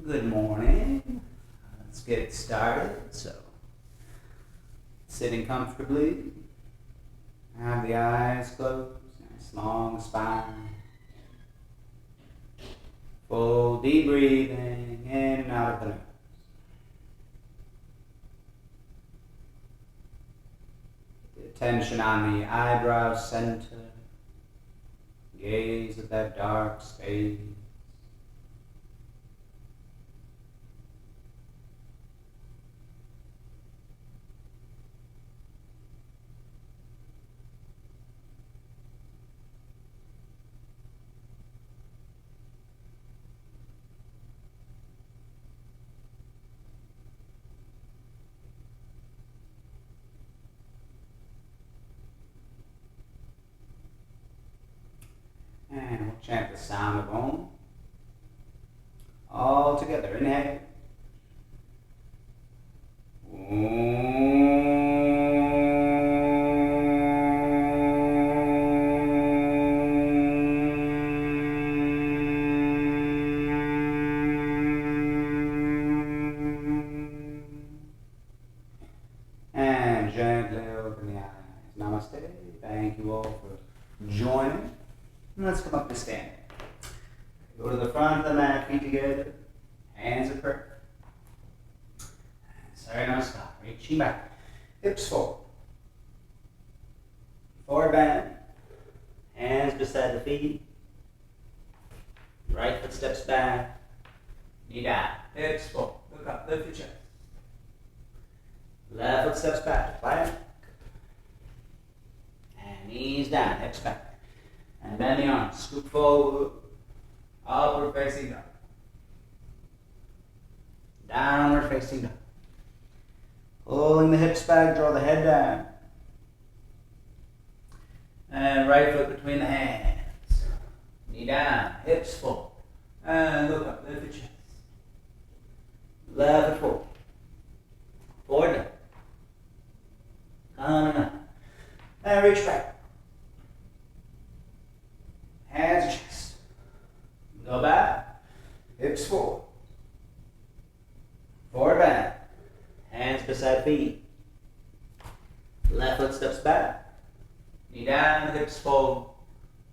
Good morning. Let's get started. So, sitting comfortably, have the eyes closed, nice long spine, full deep breathing in and out of the nose. The attention on the eyebrow center, gaze at that dark space. And we'll chant the sound of Om. All together, inhale. And gently open the eyes. Namaste. Thank you all for joining. Let's come up to standing. Go to the front of the mat, feet together, hands at prayer. Sorry, namaskar. Reaching back, hips forward. Forward bend, hands beside the feet. Right foot steps back, knee down, hips forward. Look up, lift your chest. Left foot steps back, plank. And knees down, hips back. And bend the arms, scoop forward, upward facing dog. Downward facing dog. Pulling the hips back, draw the head down. And right foot between the hands. Knee down, hips forward. And look up, lift your chest. Left foot forward. Forward down. Coming up. And reach back. Hands to chest. Go back. Hips forward. Forward bend. Hands beside feet. Left foot steps back. Knee down, hips forward.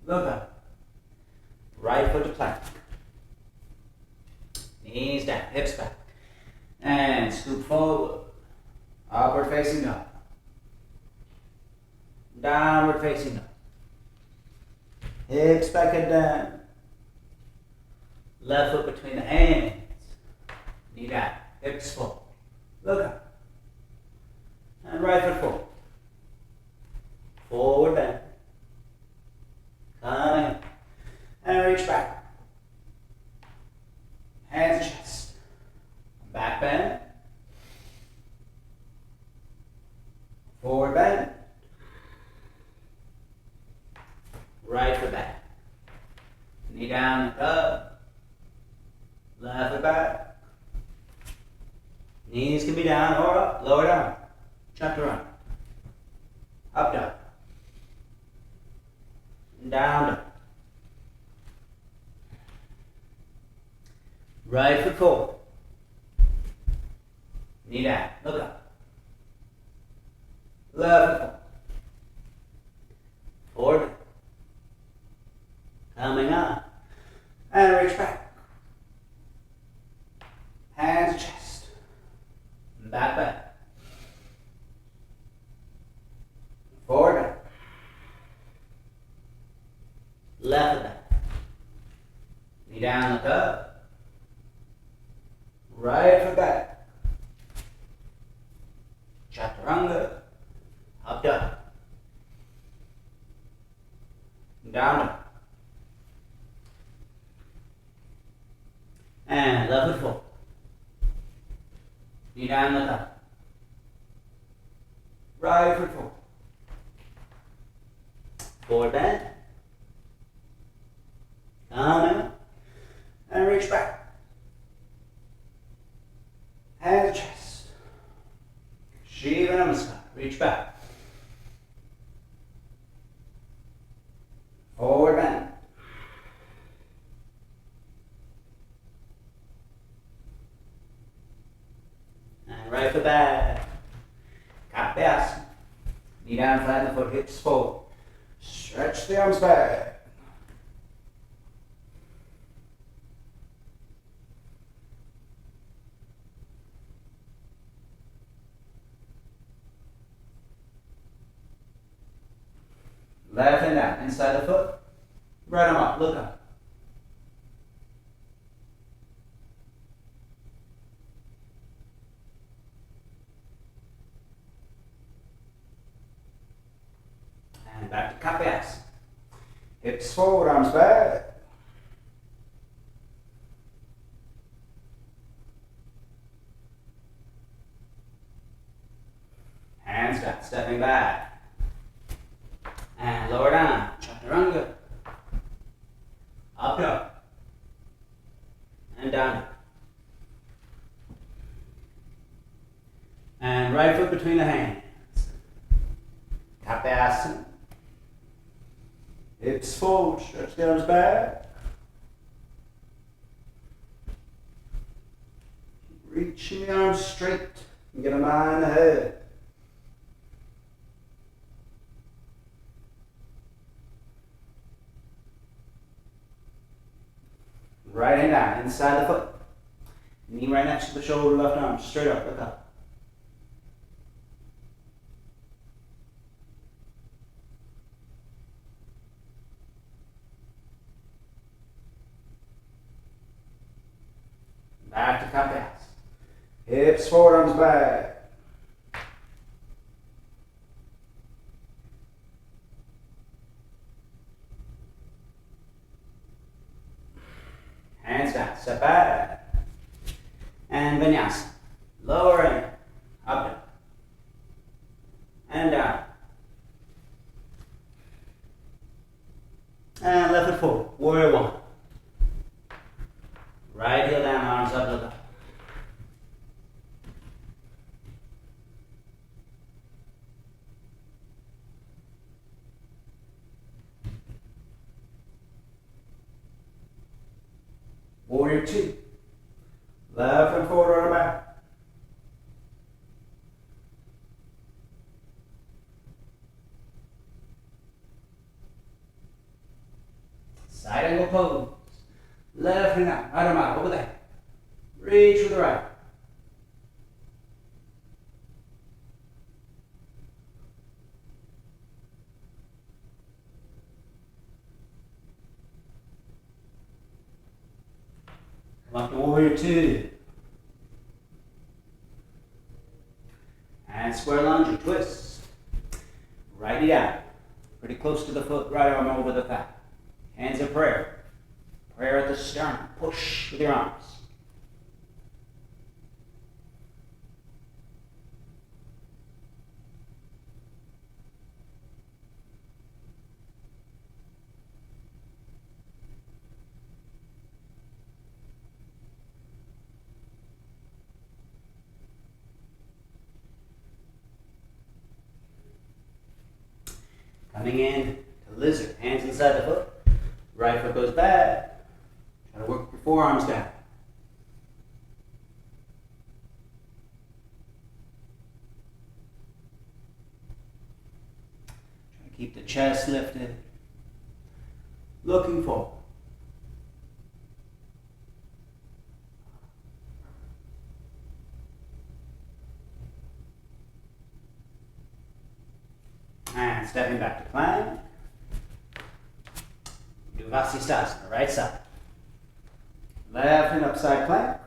Look up. Right foot to plank. Knees down, hips back. And scoop forward. Upward facing dog. Downward facing dog. Hips back and down. Left foot between the hands. Knee down. Hips forward. Look up. And right foot forward. Forward bend. Coming in. And reach back. Hands to chest. Back bend. Forward bend. Right foot back. Knee down, up. Left foot back. Knees can be down or up. Lower down. Chaturanga. Up, down. Down, down. Right foot forward. Knee down. Look up. Left foot forward. Forward. Coming up. And reach back. Hands to chest. Back back. Forward back. Left back. Knee down, look up. Right foot back. Chaturanga. Up, down. Down, down. And left foot forward. Knee down, look up. Right foot forward. Forward bend. Coming up. And reach back. Hands to chest. Shiva Namaskar. Reach back. Forward bend. hips forward. Stretch the arms back. Left hand down, inside the foot. Right arm up, look up. And back to Kapyasana. Hips forward, arms back. Hands down, stepping back. And lower down, chaturanga. Up dog. And down. And right foot between the hands. Kapyasana. Hips forward, stretch the arms back. Reaching the arms straight and get them high in the head. Right hand down, inside the foot. Knee right next to the shoulder, left arm straight up, look up. Back to Kapyasana. Hips forward, arms back. Hands down, step back. And vinyasa. Lowering, up down. And down. And left foot forward, warrior one. Right heel down, arms up, look up. Warrior two. Left and forward, arm back. Side angle pose. Left hand out, right arm out, over there. Reach with the right. Come up to warrior two. And square lunge or twist. Righty down. Pretty close to the foot, right arm over the thigh. Hands in prayer. Prayer at the sternum. Push with your arms. Coming in to lizard. Hands inside the foot. Right foot goes back. Try to work your forearms down. Try to keep the chest lifted. Looking forward. And stepping back to plank. Do Vasisthasana, right side. Left and upside plank.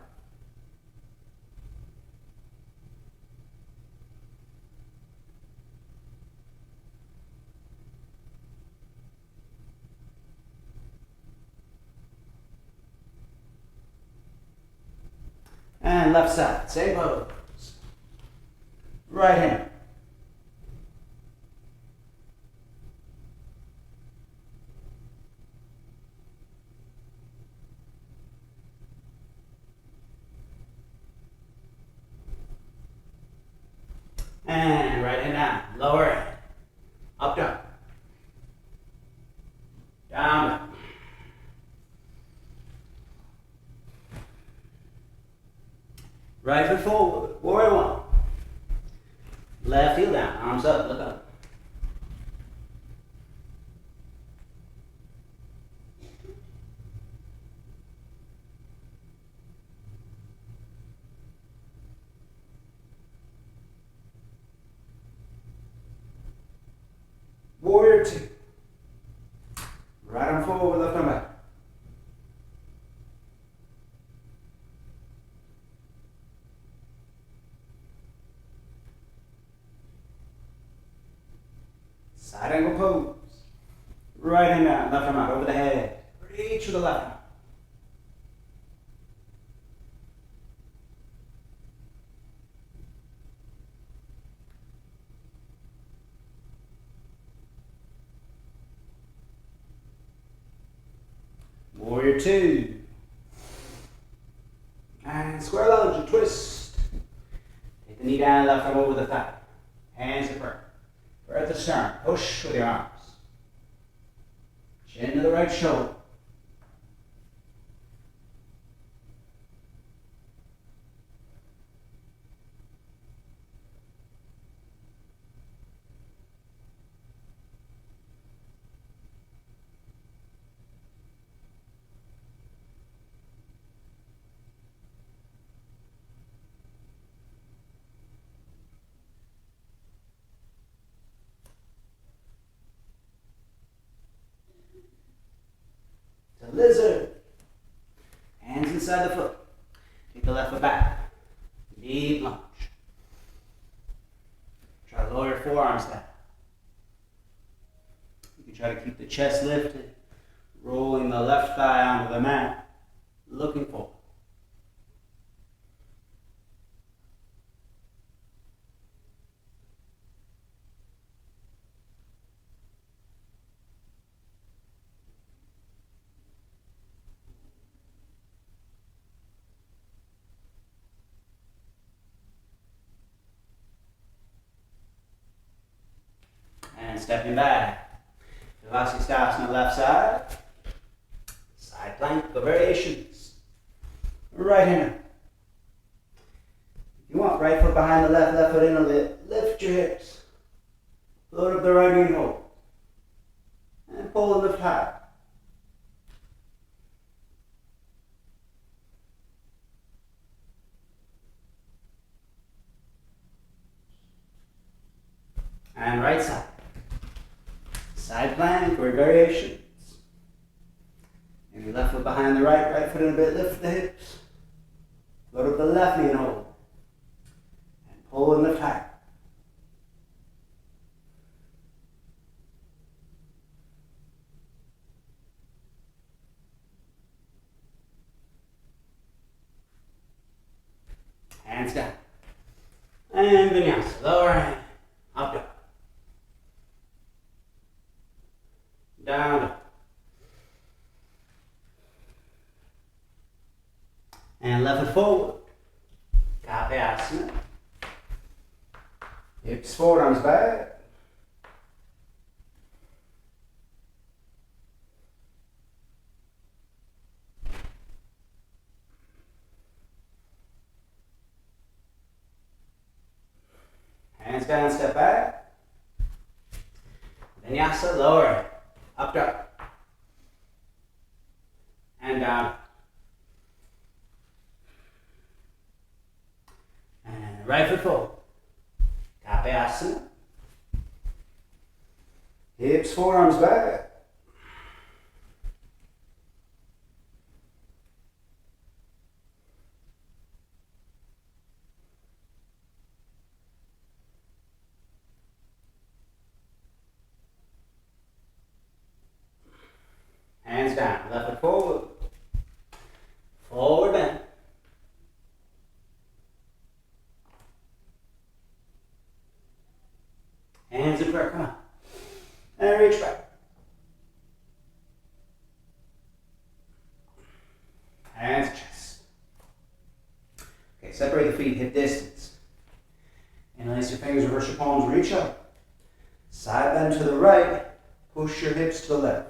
And left side, same pose. Right hand. And right hand down, lower hand, up down, down. Right foot forward, warrior one. Left heel down, arms up, look up. Warrior two. Right arm forward, left arm back. Side angle pose. Right hand down, left arm out, over the head. Reach with the left arm. Warrior two. And square lunge, a twist. Take the knee down, left arm over the thigh. Hands at prayer. Prayer at the sternum. Push with your arms. Chin to the right shoulder. To lizard. Hands inside the foot. Take the left foot back. Deep lunge. Try to lower your forearms down. You can try to keep the chest lifted, rolling the left thigh onto the mat, looking forward. And stepping back. Savasana left side. Side plank, the variations. Right hander. If you want, right foot behind the left foot in a lift. Lift your hips. Load up the right knee and hold. And pull and lift high. And right side. Side plank or variations. Maybe left foot behind the right foot in a bit, lift the hips. Load up the left knee and hold. And pull and lift high. Hands down. And vinyasa, lower hand, up dog. Down dog. And left foot forward. Kapayasana. Hips forward, arms back. Hands down, step back. Vinyasa, lower. Up dog. And down. And right foot forward. Kapayasana. Hips, forearms back. Hands down, left foot forward. Forward bend. Hands in prayer, come on. And reach back. Hands chest. Okay, separate the feet, hip distance. Interlace your fingers, reverse your palms, reach up. Side bend to the right, push your hips to the left.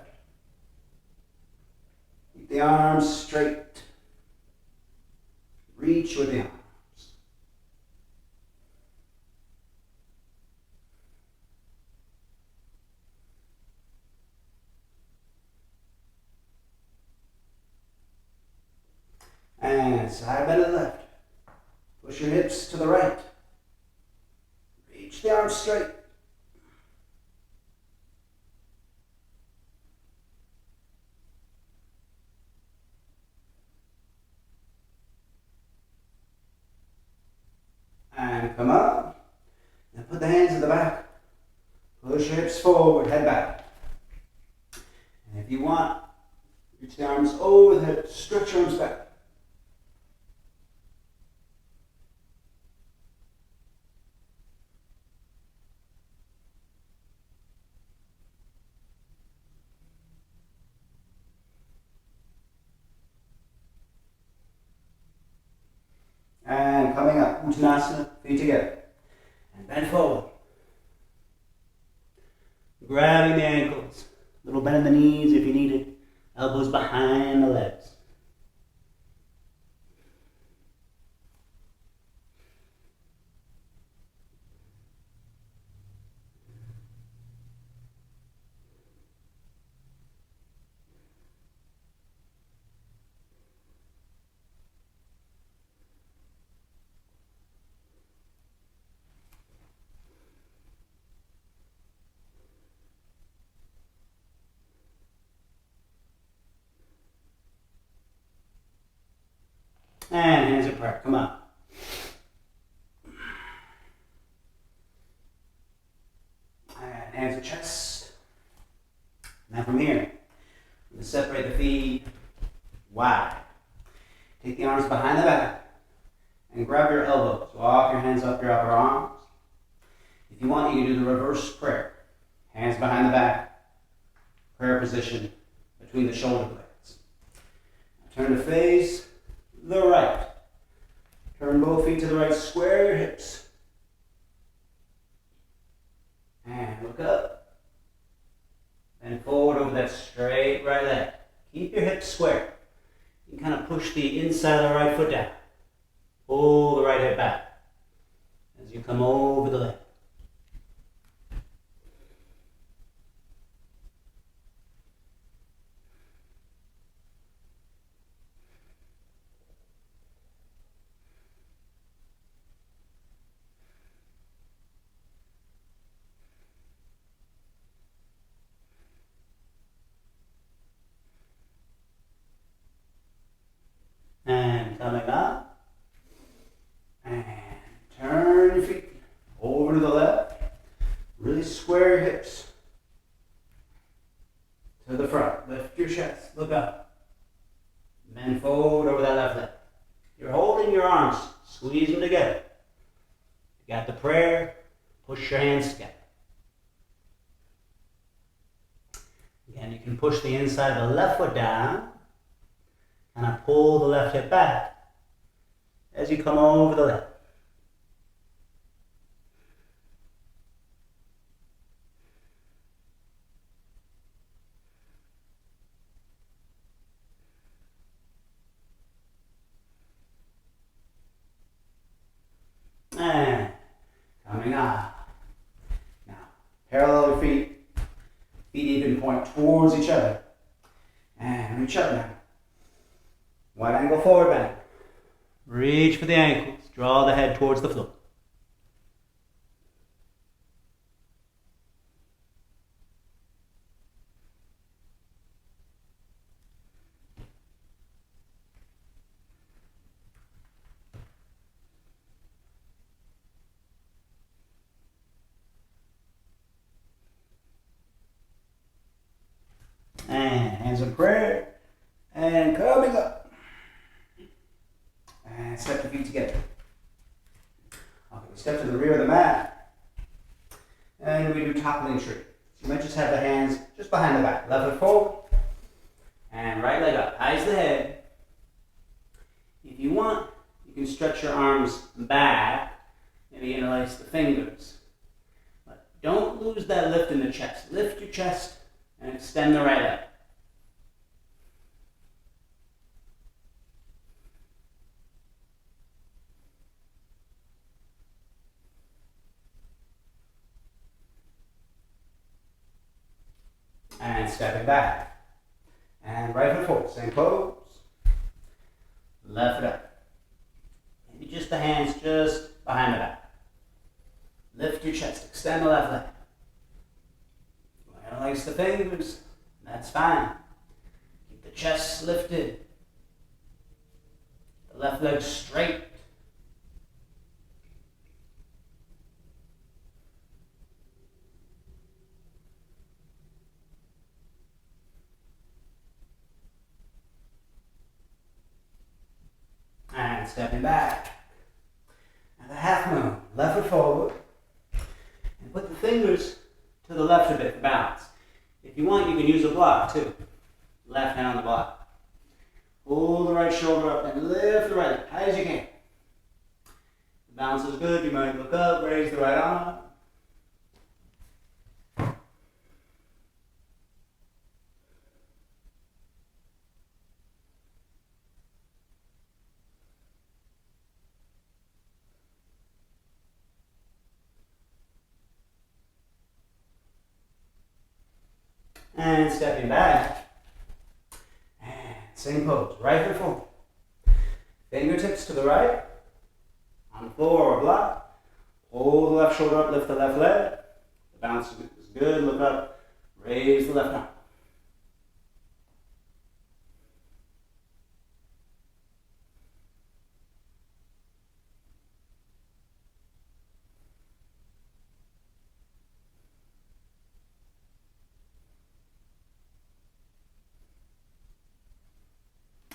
Keep the arms straight. Reach with the arms. And side bend to the left. Push your hips to the right. Reach the arms straight. come up. Now put the hands at the back. Push your hips forward, head back. And if you want, reach the arms over the hips, stretch your arms back. And coming up, Uttanasana, feet together. And bend forward. Grabbing the ankles. A little bend in the knees if you need it. Elbows behind the legs. And hands at prayer. Come on. And hands at chest. Now from here, I'm going to separate the feet wide. Take the arms behind the back and grab your elbows. Walk your hands up your upper arms. If you want, you can do the reverse prayer. Hands behind the back. Prayer position between the shoulder blades. Turn to face the right. Turn both feet to the right. Square your hips. And look up. And forward over that straight right leg. Keep your hips square. You can kind of push the inside of the right foot down. Pull the right hip back as you come over the leg. And coming up. And turn your feet over to the left. Really square your hips to the front. Lift your chest. Look up. Bend forward over that left leg. You're holding your arms. Squeeze them together. You got the prayer. Push your hands together. Again, you can push the inside of the left foot down. And I pull the left hip back as you come over the left. And coming up. Now, parallel your feet. Feet even point towards each other. And reach up now. Wide angle forward bend. Reach for the ankles. Draw the head towards the floor. And hands in prayer. And coming up. And step the feet together. Okay, step to the rear of the mat. And we do toppling tree. So you might just have the hands just behind the back. Left foot forward. And right leg up. High as the head. If you want, you can stretch your arms back. Maybe interlace the fingers. But don't lose that lift in the chest. Lift your chest and extend the right leg. And stepping back. And right foot forward. Same pose. Left foot up. Maybe just the hands just behind the back. Lift your chest. Extend the left leg. Interlace the fingers. That's fine. Keep the chest lifted. The left leg straight. stepping back. Now the half moon, left foot forward. And put the fingers to the left a bit for balance. If you want, you can use a block too. Left hand on the block. Pull the right shoulder up and lift the right leg, high as you can. The balance is good. You might look up, raise the right arm. And stepping back. And same pose, right foot forward. Fingertips to the right. On the floor or block. Pull the left shoulder up, lift the left leg. The balance is good. Look up, raise the left arm.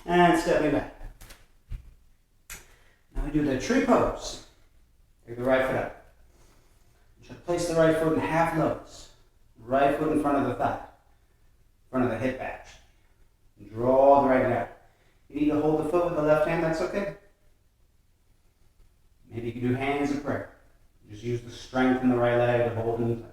And stepping back. Now we do the tree pose. Take the right foot up. Place the right foot in half lotus. Right foot in front of the thigh. Front of the hip badge. Draw the right leg out. You need to hold the foot with the left hand, that's okay. Maybe you can do hands of prayer. Just use the strength in the right leg to hold it in place.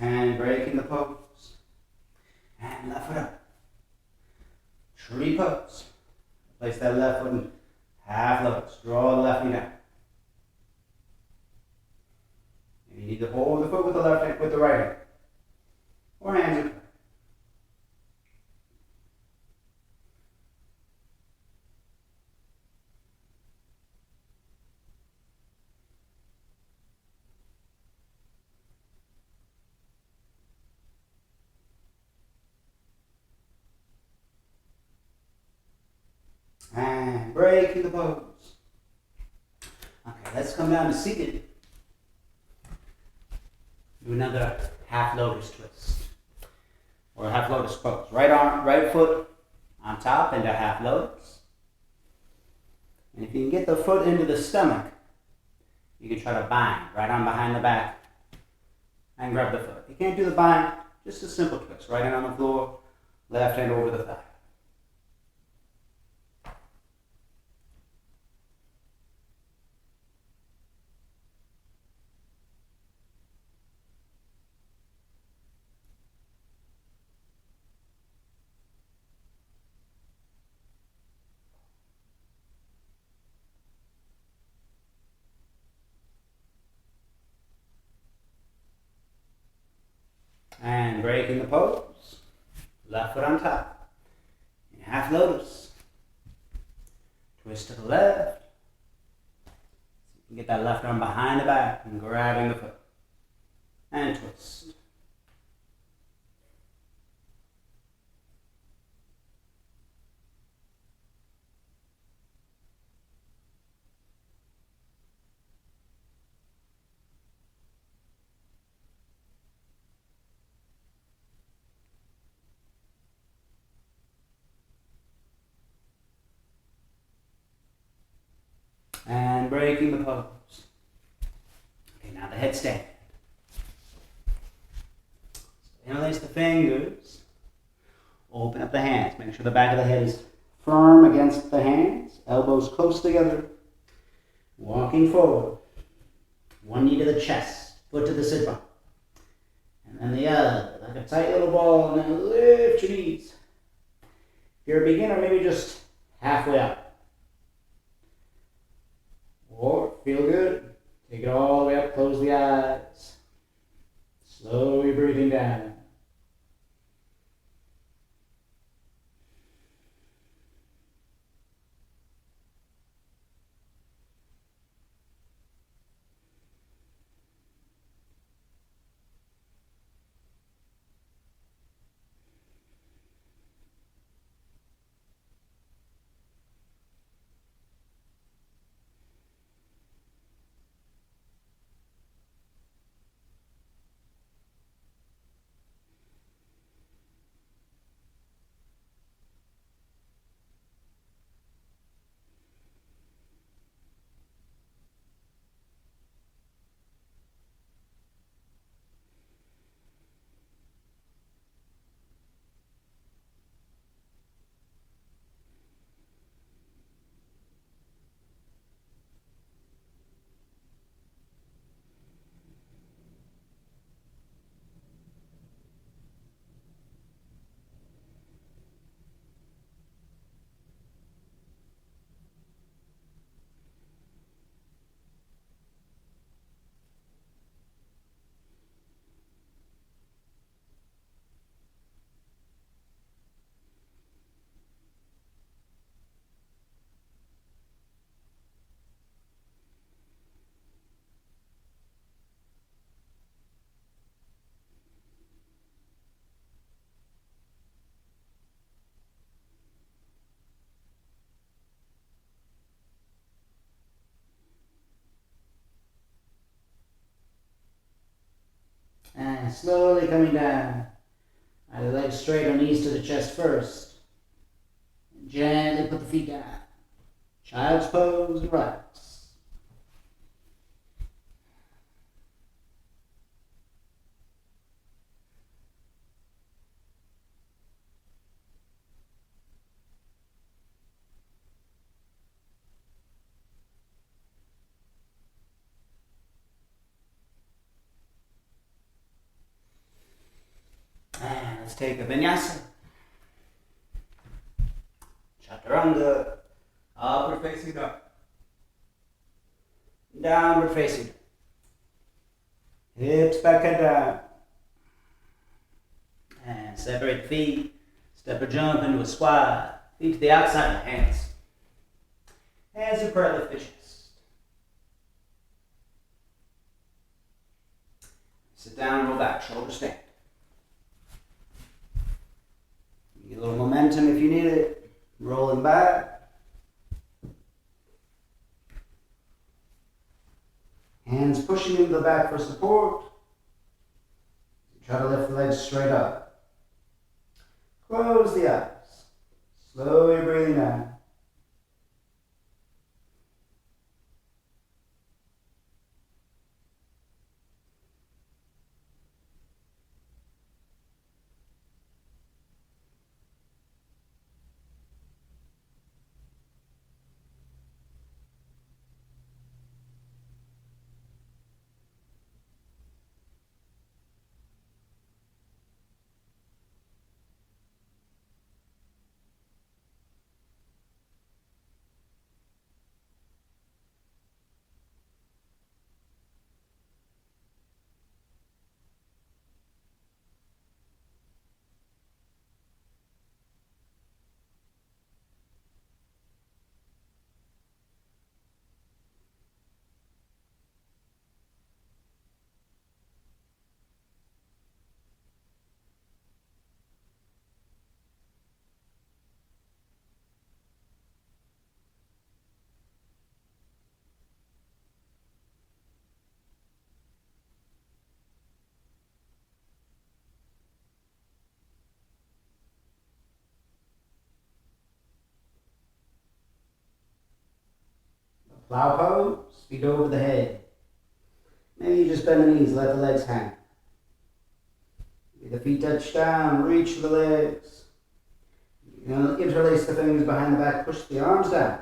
And breaking the pose. And left foot up. Tree pose. Place that left foot in half lotus. Draw the left knee down. And you need to hold the foot with the left hand, with the right hand. Or hands are clear. And breaking the pose. Okay, let's come down to seated. Do another half lotus twist. Or half lotus pose. Right arm, right foot on top into half lotus. And if you can get the foot into the stomach, you can try to bind. Right arm behind the back. And grab the foot. If you can't do the bind, just a simple twist. Right hand on the floor, left hand over the thigh. And breaking the pose. Left foot on top. In half lotus. Twist to the left. So you can get that left arm behind the back and grabbing the foot. And twist. And breaking the pose. Okay, now the headstand. Interlace the fingers. Open up the hands. Make sure the back of the head is firm against the hands. Elbows close together. Walking forward. One knee to the chest. Foot to the sit bone. And then the other. Like a tight little ball. And then lift your knees. If you're a beginner, maybe just halfway up. Or, feel good, take it all the way up, close the eyes. Slowly breathing down. And slowly coming down. The legs straight or knees to the chest first. And gently put the feet down. Child's pose and relax. And let's take a vinyasa. Chaturanga. Upward facing dog. Downward facing dog. Hips back and down. And separate the feet. Step or jump into a squat. Feet to the outside of the hands. Hands are part of the chest. Sit down, roll back, shoulder stand. Get a little momentum if you need it. Rolling back. Hands pushing into the back for support. Try to lift the legs straight up. Close the eyes. Slowly breathing out. Plow pose, feet over the head. Maybe you just bend the knees, let the legs hang. The feet touch down, reach for the legs. You know, interlace the fingers behind the back, push the arms down.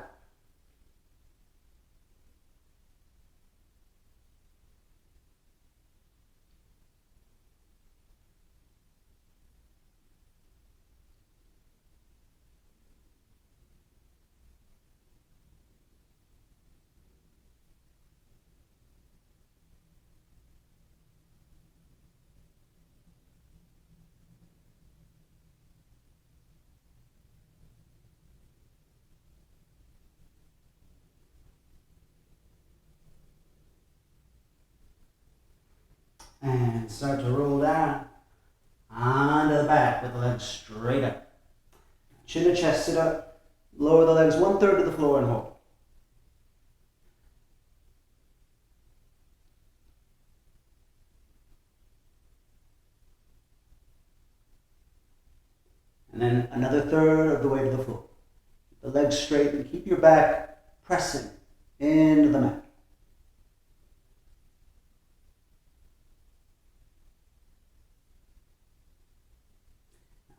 And start to roll down onto the back with the legs straight up. Chin to chest, sit up. Lower the legs 1/3 to the floor and hold. And then another 1/3 of the way to the floor. The legs straight and keep your back pressing into the mat.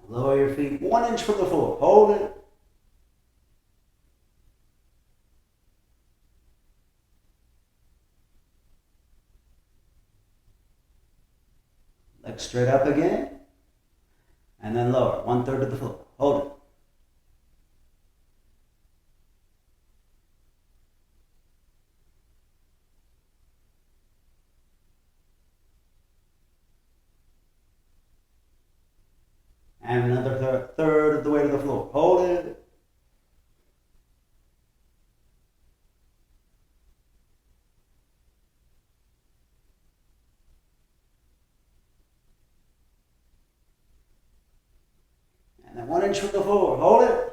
Lower your feet 1 inch from the floor. Hold it. Legs straight up again. And then lower 1/3 to the floor. Hold it. And another third of the way to the floor. Hold it. And then 1 inch from the floor. Hold it.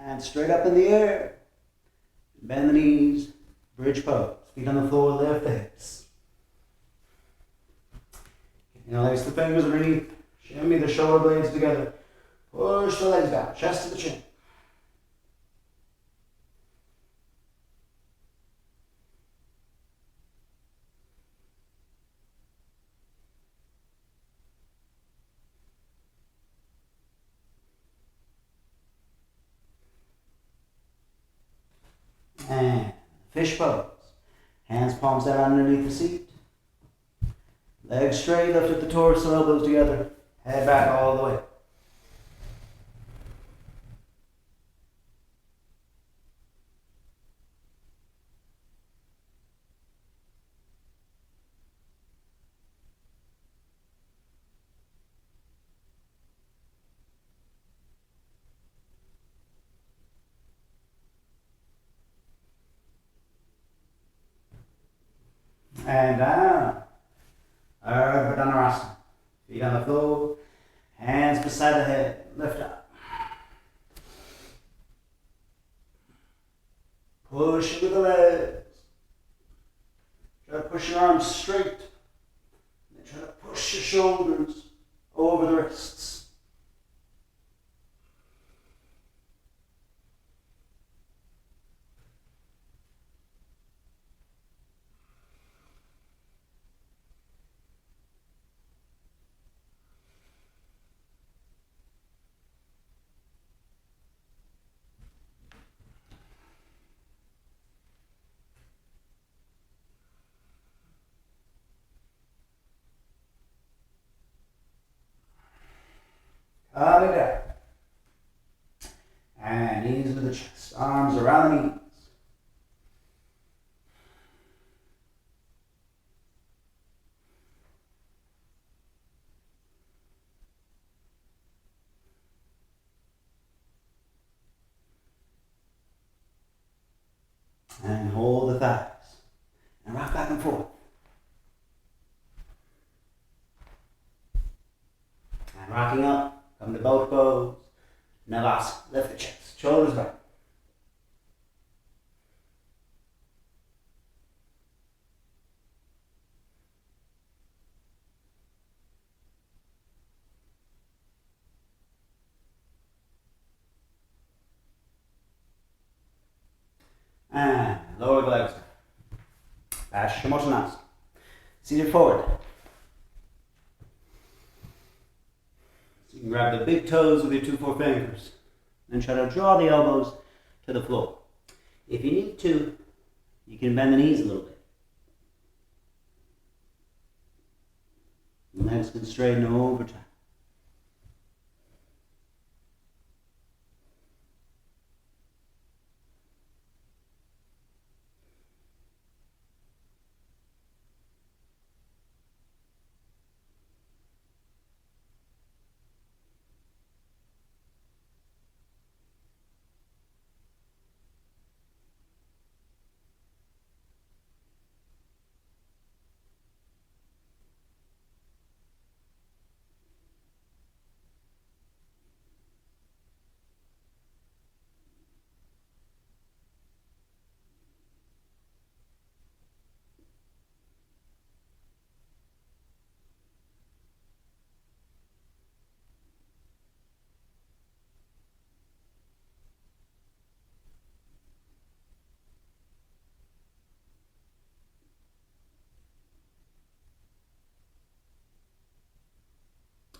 Hands straight up in the air. Bend the knees. Bridge pose. Feet on the floor, lift the hips. Interlace the fingers underneath. Shimmy the shoulder blades together. Push the legs down, chest to the chin. And fish pose. Hands palms down underneath the seat. Legs straight, lift at the torso, elbows together. Head back all the way. And down. Ardha Dhanurasana. Feet on the floor. Hands beside the head. Lift up. Push with the legs. Try to push your arms straight. And try to push your shoulders over the wrists. Coming down. And knees to the chest. Arms around the knees. And hold the thighs. And rock back and forth. And rocking up. Come to both pose. Navasana. Lift the chest. Shoulders back. And lower the legs down. Paschimottanasana. Seated forward. So you can grab the big toes with your 2 forefingers. And try to draw the elbows to the floor. If you need to, you can bend the knees a little bit. The legs can straighten over time.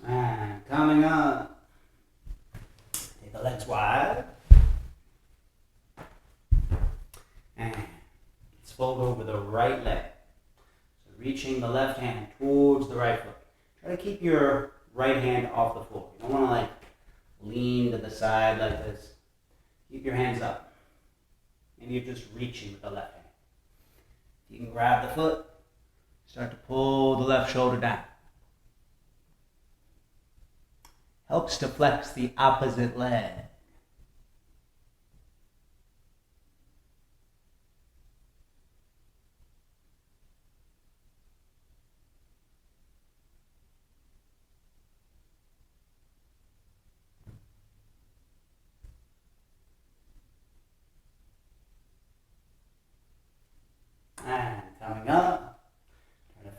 And coming up. Take the legs wide. And let's fold over the right leg. So reaching the left hand towards the right foot. Try to keep your right hand off the floor. You don't want to lean to the side like this. Keep your hands up. Maybe you're just reaching with the left hand. You can grab the foot. Start to pull the left shoulder down. Helps to flex the opposite leg.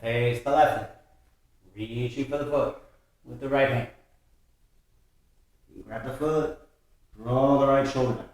face the left leg. Reaching for the foot with the right hand. You grab the foot, draw the right shoulder down.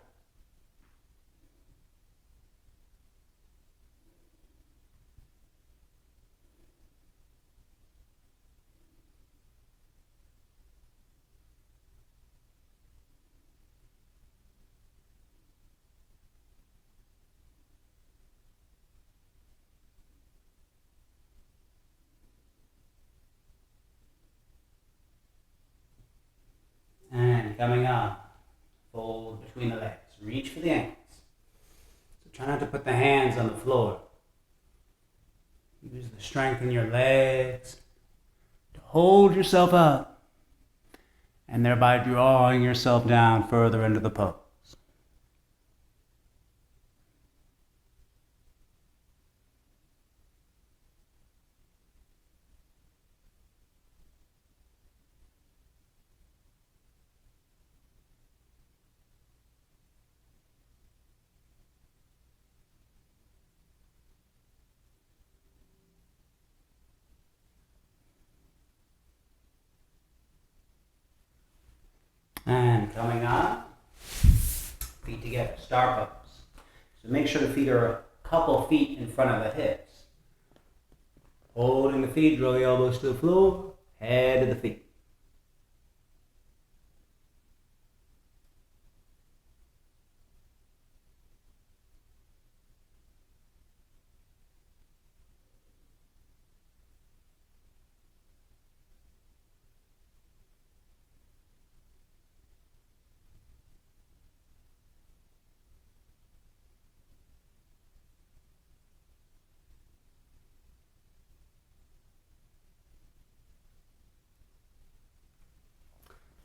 And coming up, fold between the legs. Reach for the ankles. So try not to put the hands on the floor. Use the strength in your legs to hold yourself up and thereby drawing yourself down further into the pose. And coming up, feet together, star pose. So make sure the feet are a couple feet in front of the hips. Holding the feet, draw the elbows to the floor, head to the feet.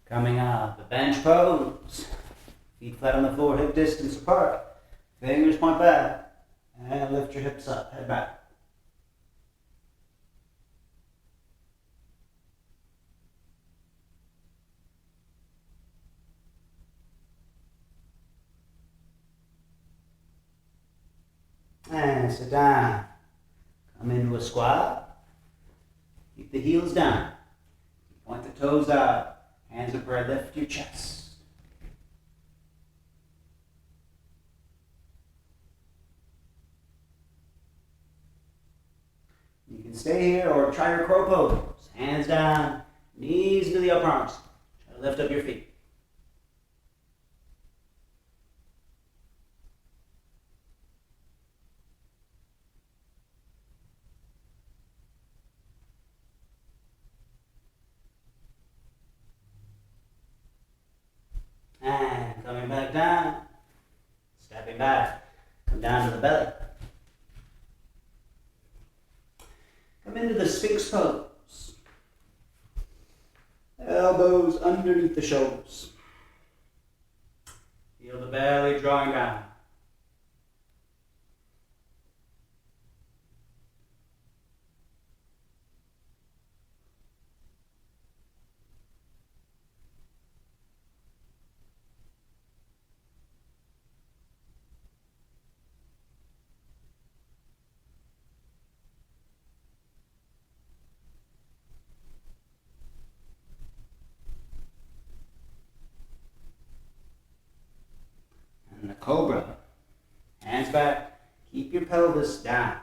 Coming up, the bench pose. Feet flat on the floor, hip distance apart. Fingers point back. And lift your hips up, head back. And sit down. Come into a squat. Keep the heels down. Point the toes out. Hands up where I lift your chest. You can stay here or try your crow pose. Hands down, knees into the upper arms. Try to lift up your feet. And coming back down, stepping back, come down to the belly. Come into the Sphinx pose. Elbows underneath the shoulders. Feel the belly drawing down. And the cobra. Hands back. Keep your pelvis down.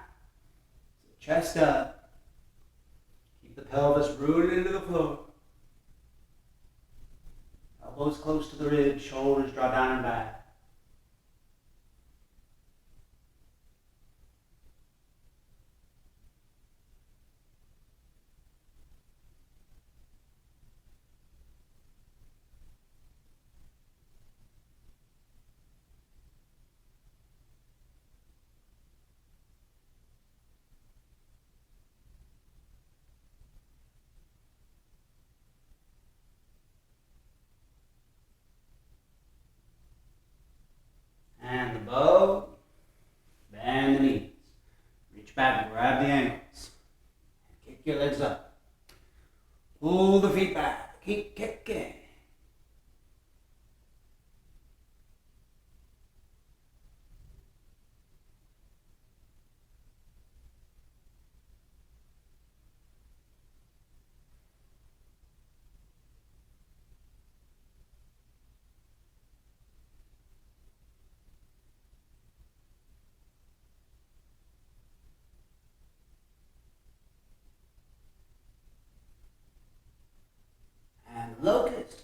Chest up. Keep the pelvis rooted into the floor. Elbows close to the ribs. Shoulders draw down and back. And the bow, bend the knees. Reach back and grab the ankles. Kick your legs up. Pull the feet back. Keep kicking.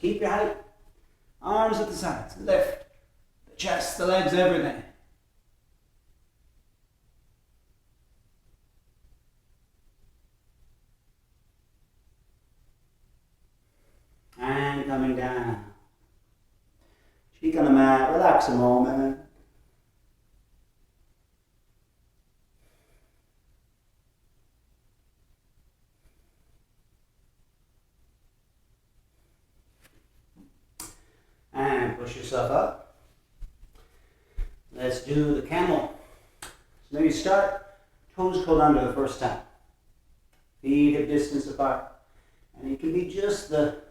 keep your height. Arms at the sides. Lift the chest, the legs, everything. And coming down. Cheek on the mat. Relax a moment. And push yourself up. Let's do the camel. So maybe start toes curled under the first time. Feet hip distance apart. And it can be just the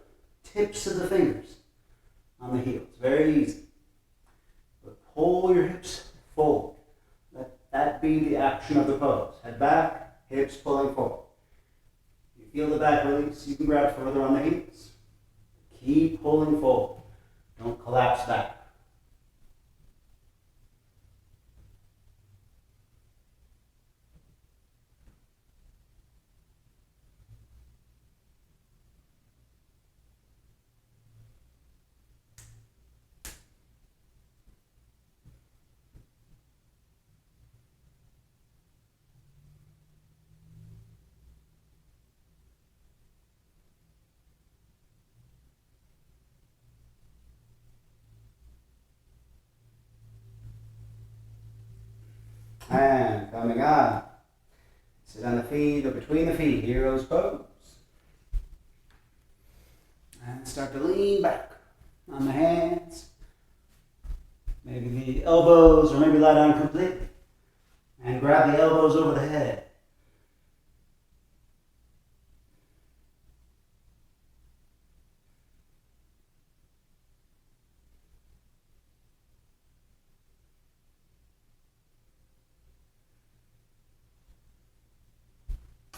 tips of the fingers on the heels. Very easy. But pull your hips forward. Let that be the action of the pose. Head back, hips pulling forward. You feel the back release, you can grab further on the heels. Keep pulling forward. Don't collapse back. And coming up. Sit on the feet or between the feet. Hero's pose. And start to lean back on the hands. Maybe the elbows, or maybe lie down completely. And grab the elbows over the head.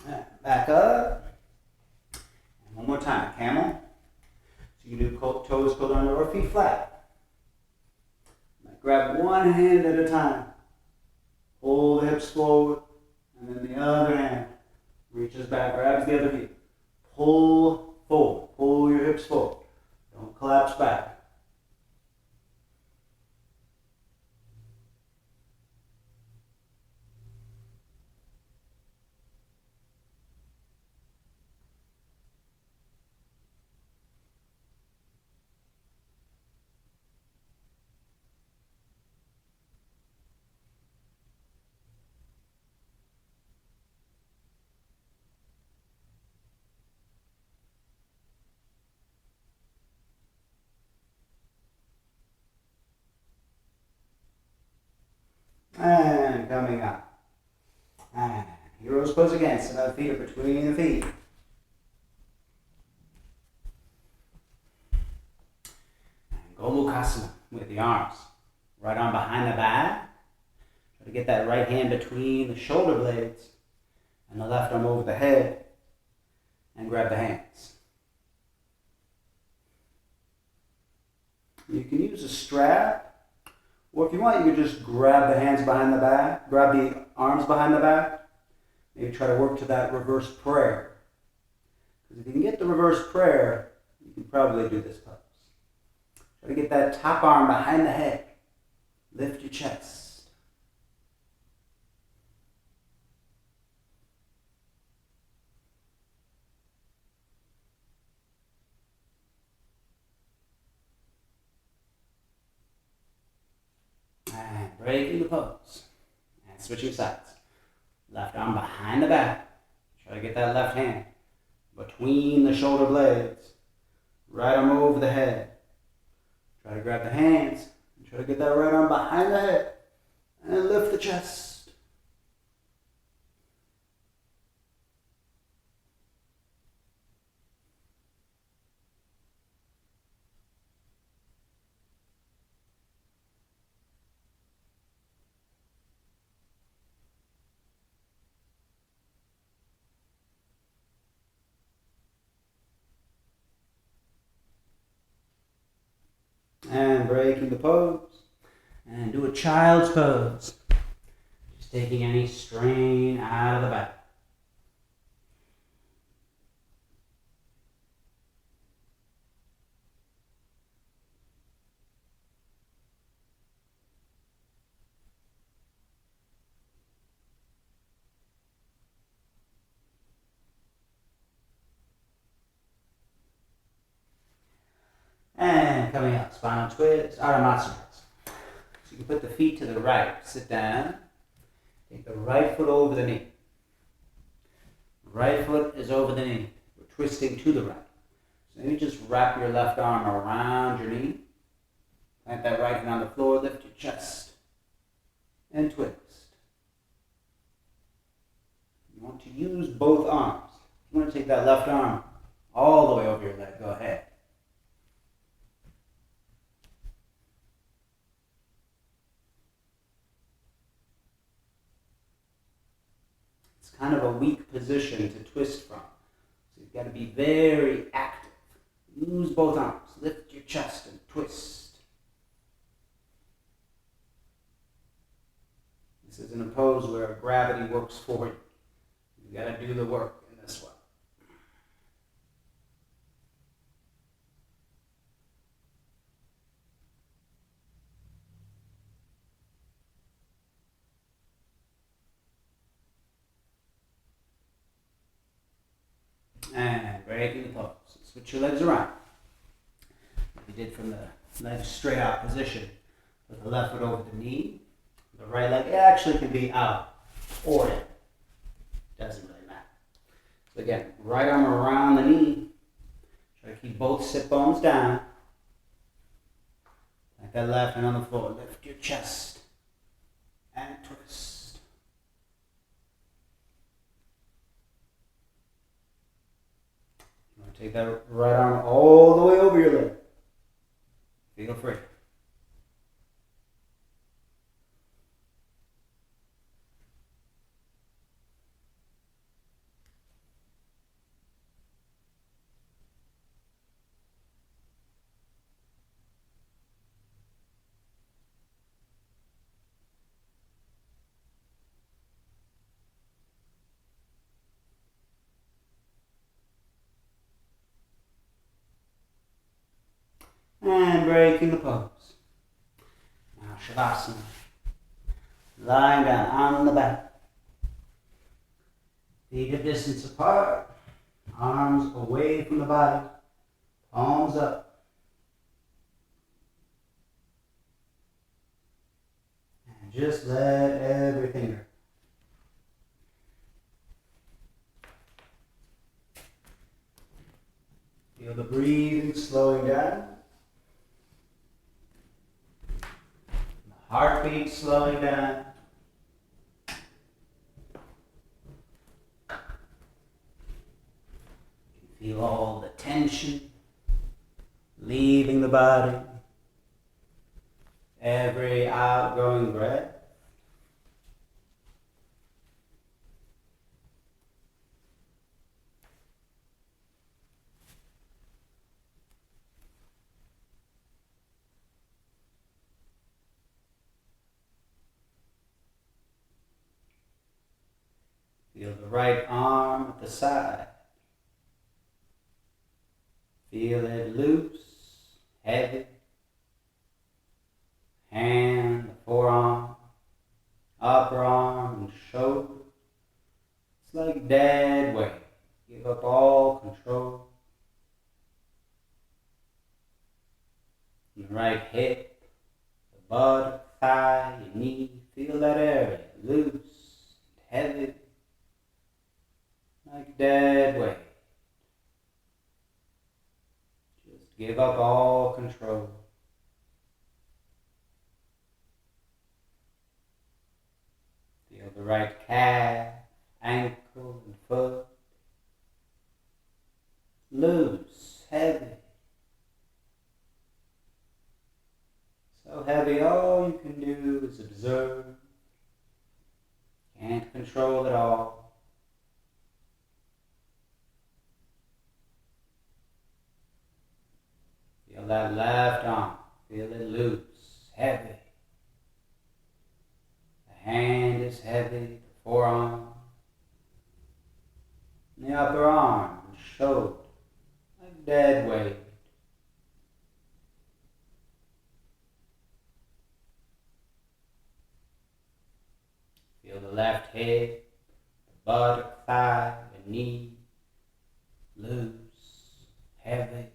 And back up. And one more time, camel. So you can do toes curled under or feet flat. Grab one hand at a time. Pull the hips forward, and then the other hand reaches back, grabs the other heel. Pull forward. Pull your hips forward. Don't collapse back. And coming up. And hero's pose again. So now the feet are between the feet. And Gomukhasana with the arms. Right arm behind the back. Try to get that right hand between the shoulder blades. And the left arm over the head. And grab the hands. You can use a strap. Or if you want, you can just grab the hands behind the back, grab the arms behind the back. Maybe try to work to that reverse prayer. Because if you can get the reverse prayer, you can probably do this pose. Try to get that top arm behind the head. Lift your chest. And breaking the pose. And switching sides. Left arm behind the back. Try to get that left hand between the shoulder blades. Right arm over the head. Try to grab the hands. And try to get that right arm behind the head. And lift the chest. And breaking the pose. And do a child's pose. Just taking any strain out of the back. coming up, spinal twist, Ardha Matsuridas. So you can put the feet to the right, sit down, take the right foot over the knee. Right foot is over the knee. We're twisting to the right. So maybe just wrap your left arm around your knee. Plant that right hand on the floor, lift your chest, and twist. You want to use both arms. You want to take that left arm all the way over your leg. Go ahead. It's kind of a weak position to twist from. So you've got to be very active. Use both arms. Lift your chest and twist. This isn't a pose where gravity works for you. You've got to do the work in this one. And breaking the pose. Switch your legs around. Like we did from the legs straight out position. Put the left foot over the knee. The right leg actually can be out or in. Doesn't really matter. So again, right arm around the knee. Try to keep both sit bones down. Like that left hand on the floor. Lift your chest and twist. You want to take that right arm all the way over your leg. Feel free. And breaking the pose. Now Shavasana. Lying down on the back. Feet a distance apart. Arms away from the body. Palms up. And just let everything go. Feel the breathing slowing down. Heartbeat slowing down. Feel all the tension leaving the body. Every outgoing breath. Feel the right arm at the side. Feel it loose, heavy. Hand, the forearm, upper arm, and shoulder. It's like dead weight. Give up all control. And the right hip, the butt, thigh, your knee. Feel that area loose, heavy. Like dead weight. Just give up all control. Feel the right calf, ankle, and foot. Loose, heavy. So heavy, all you can do is observe. Can't control it all. Feel that left arm. Feel it loose, heavy. The hand is heavy, the forearm. And the upper arm and shoulder. Like dead weight. Feel the left hip, the buttock, thigh, the knee. Loose, heavy.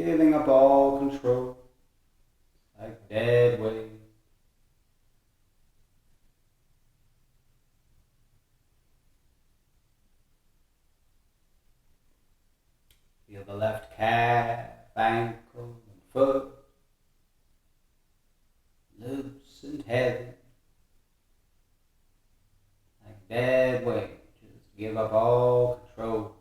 giving up all control, like dead weight. Feel the left calf, ankle, and foot loose and heavy, like dead weight. Just give up all control.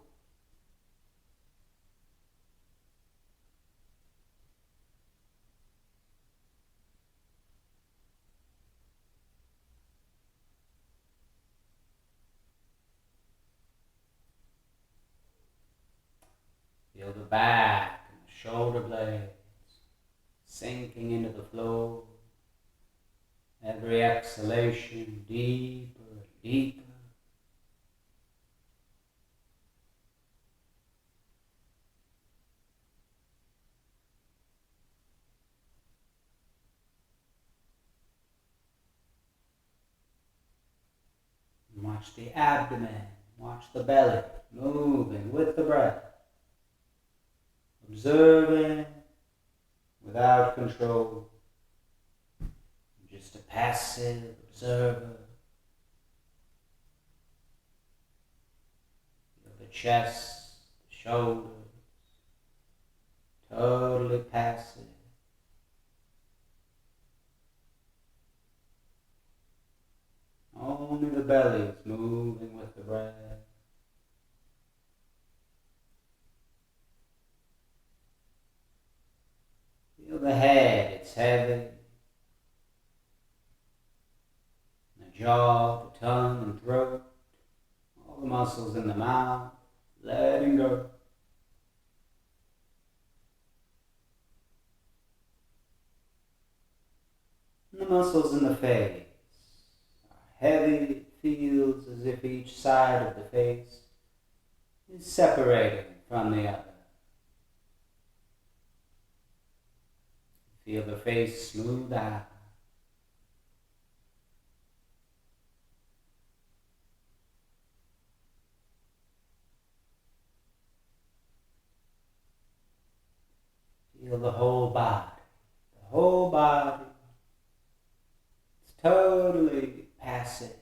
Feel the back and the shoulder blades sinking into the floor. Every exhalation deeper and deeper. And watch the abdomen, watch the belly moving with the breath. Observing without control. Just a passive observer. Feel the chest, the shoulders, totally passive. Only the belly is moving with the breath. Feel the head, it's heavy. The jaw, the tongue and throat, all the muscles in the mouth, letting go. And the muscles in the face are heavy. It feels as if each side of the face is separating from the other. Feel the face smooth out. Feel the whole body. The whole body is totally passive.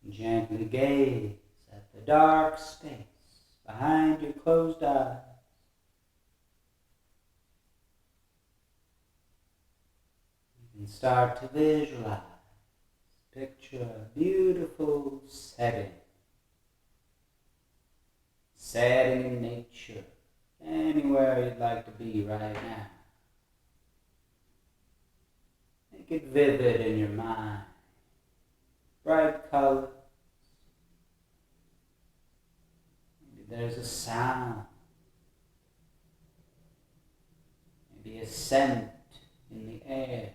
Gently gaze at the dark space behind your closed eyes. You can start to visualize, picture a beautiful setting. Setting in nature, anywhere you'd like to be right now. Make it vivid in your mind. Bright colors. Maybe there's a sound. Maybe a scent in the air.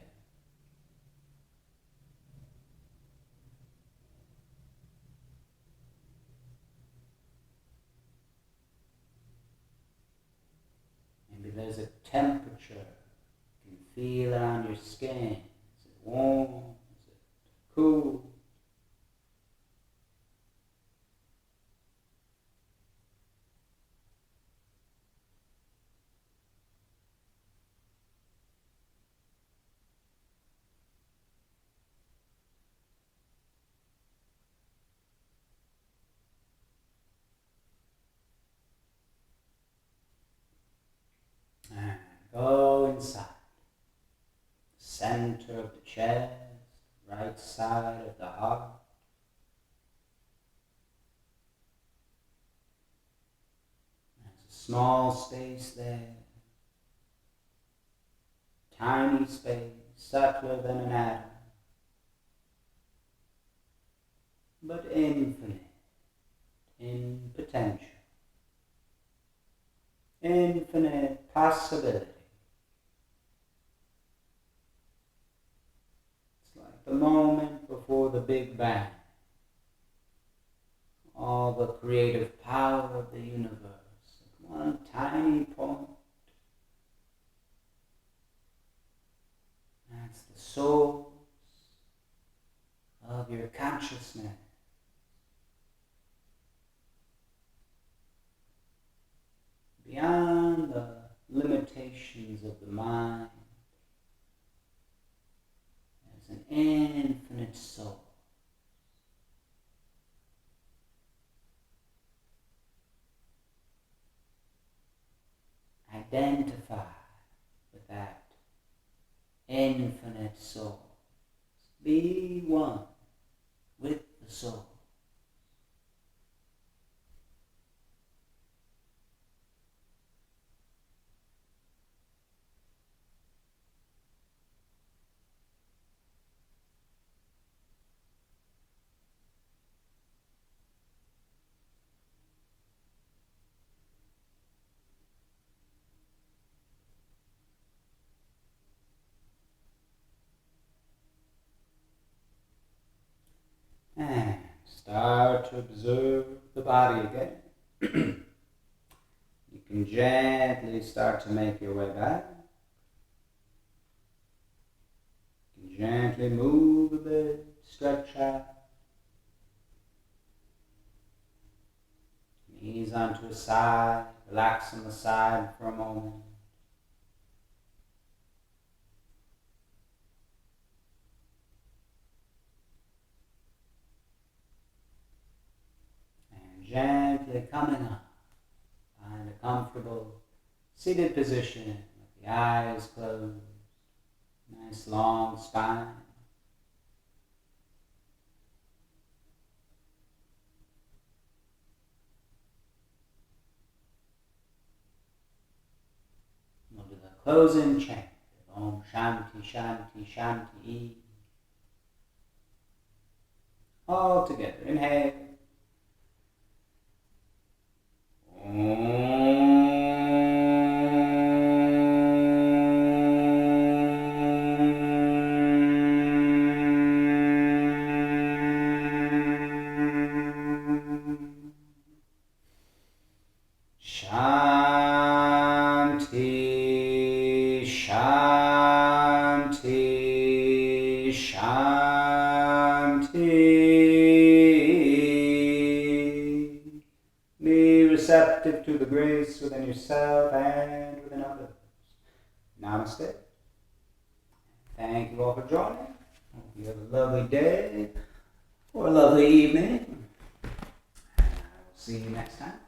Maybe there's a temperature. You can feel it on your skin. Is it warm? Is it cool? And go inside. Center of the chest, right side of the heart. There's a small space there. Tiny space, subtler than an atom. But infinite in potential. Infinite possibility. It's like the moment before the Big Bang. All the creative power of the universe at one tiny point. That's the source of your consciousness. Beyond the limitations of the mind, as an infinite soul. Identify with that infinite soul. Be one with the soul. And start to observe the body again. You can gently start to make your way back. You can gently move a bit, stretch out. Knees onto a side, relax on the side for a moment. Gently coming up, find a comfortable seated position with the eyes closed, nice long spine. We'll do the closing chant of Om Shanti Shanti Shanti. All together, inhale. Shanti, Shanti, Shanti. Be receptive to the grace within yourself and within others. Namaste. Thank you all for joining. Hope you have a lovely day or a lovely evening. And I will see you next time.